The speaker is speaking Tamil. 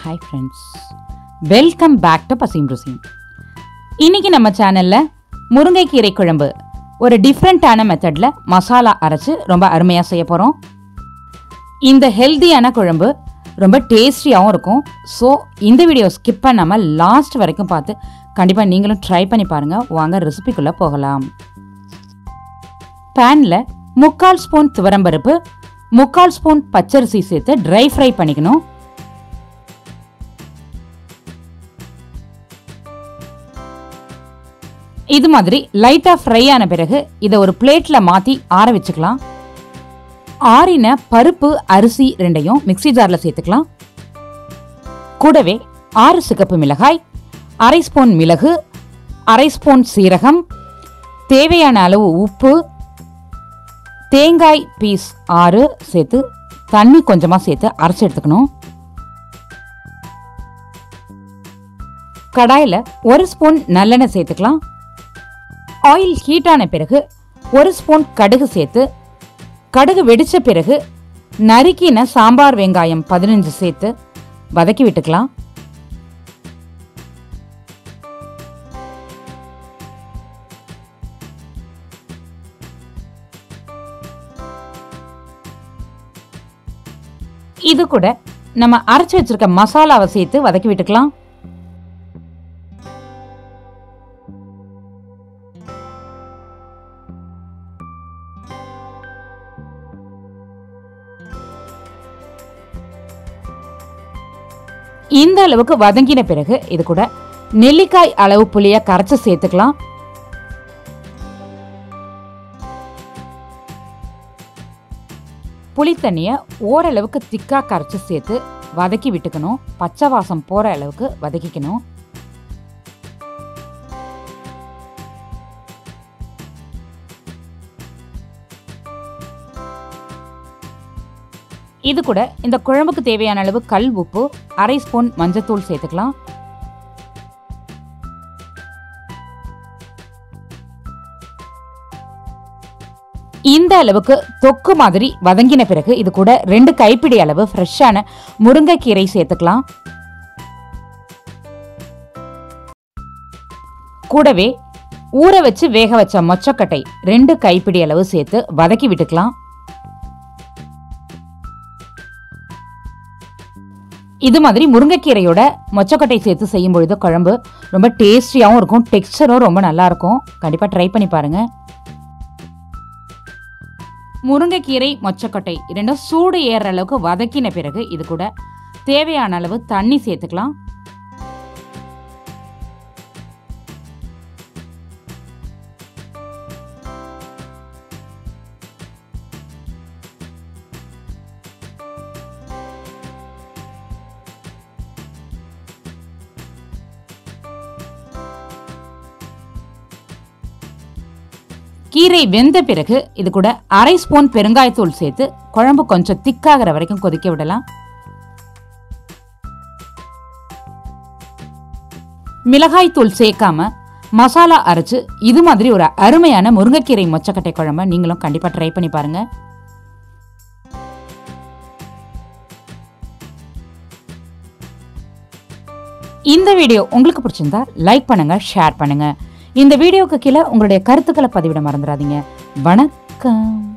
Hi friends, welcome back to Pasim Rusim. இன்னைக்கு நம்ம சேனல்ல முருங்கை கீரை குழம்பு ஒரு டிஃபரண்டான மெத்தட்ல மசாலா அரைச்சு ரொம்ப அருமையா செய்ய போறோம். இந்த ஹெல்தியான குழம்பு ரொம்ப டேஸ்டியாவும் இருக்கும். ஸோ இந்த வீடியோ ஸ்கிப் பண்ணாம லாஸ்ட் வரைக்கும் பார்த்து கண்டிப்பா நீங்களும் ட்ரை பண்ணி பாருங்க. வாங்க ரெசிபிக்குள்ள போகலாம். பேன்ல 3/4 ஸ்பூன் துவரம்பருப்பு, 3/4 ஸ்பூன் பச்சரிசி சேர்த்து ட்ரை ஃப்ரை பண்ணிக்கணும். இது மாதிரி லைட்டா ஃப்ரை ஆன பிறகு இதை ஒரு பிளேட்ல மாத்தி ஆற வச்சுக்கலாம். ஆறின பருப்பு அரிசி ரெண்டையும் மிக்ஸி ஜார்ல சேர்த்துக்கலாம். கூடவே 6 சிகப்பு மிளகாய், 1/2 ஸ்பூன் மிளகு, 1/2 ஸ்பூன் சீரகம், தேவையான அளவு உப்பு, தேங்காய் பீஸ் 6 சேர்த்து தண்ணி கொஞ்சமா சேர்த்து அரைச்சு எடுத்துக்கணும். கடாயில 1 ஸ்பூன் நல்லெண்ணெய் சேர்த்துக்கலாம். ஆயில் ஹீட் ஆன பிறகு 1 ஸ்பூன் கடுகு சேர்த்து கடுகு வெடிச்ச பிறகு நறுக்கின சாம்பார் வெங்காயம் 15 சேர்த்து வதக்கி விட்டுக்கலாம். இது கூட நம்ம அரைச்சு வச்சிருக்க மசாலாவை சேர்த்து வதக்கி விட்டுக்கலாம். இந்த அளவுக்கு வதங்கின பிறகு இது கூட நெல்லிக்காய் அளவு புளிய கரைச்சு சேர்த்துக்கலாம். புளி தண்ணிய ஓரளவுக்கு திக்கா கரைச்சு சேர்த்து வதக்கி விட்டுக்கணும். பச்சை வாசம் போற அளவுக்கு வதக்கிக்கணும். இது கூட இந்த குழம்புக்கு தேவையான அளவு கல் உப்பு, 1/2 ஸ்பூன் மஞ்சத்தூள் சேர்த்துக்கலாம். இந்த அளவுக்கு தொக்கு மாதிரி வதங்கின பிறகு இது கூட 2 கைப்பிடி அளவு ஃப்ரெஷ்ஷான முருங்கை கீரை சேர்த்துக்கலாம். கூடவே ஊற வச்சு வேக வச்ச மொச்சக்கட்டை 2 கைப்பிடி அளவு சேர்த்து வதக்கி விட்டுக்கலாம். இது மாதிரி முருங்கைக்கீரையோட மொச்சக்கொட்டை சேர்த்து செய்யும் பொழுது குழம்பு ரொம்ப டேஸ்டியாகவும் இருக்கும். டெக்ஸ்டரும் ரொம்ப நல்லா இருக்கும். கண்டிப்பாக ட்ரை பண்ணி பாருங்க. முருங்கைக்கீரை மொச்சக்கொட்டை இரண்டும் சூடு ஏறுற அளவுக்கு வதக்கின பிறகு இது கூட தேவையான அளவு தண்ணி சேர்த்துக்கலாம். கீரை வெந்த பிறகு இது கூட 1/2 ஸ்பூன் பெருங்காயத்தூள் சேர்த்து குழம்பு கொஞ்சம் திக்காகிற வரைக்கும் கொதிக்க விடலாம். மிளகாய் தூள் சேர்க்காம மசாலா அரைச்சு இது மாதிரி ஒரு அருமையான முருங்கைக்கீரை மொச்சக்கட்டை குழம்பை நீங்களும் கண்டிப்பா ட்ரை பண்ணி பாருங்க. இந்த வீடியோ உங்களுக்கு பிடிச்சிருந்தா லைக் பண்ணுங்க, ஷேர் பண்ணுங்க. இந்த வீடியோக்கு கீழே உங்களுடைய கருத்துக்களை பதிவிட மறந்துடாதீங்க. வணக்கம்.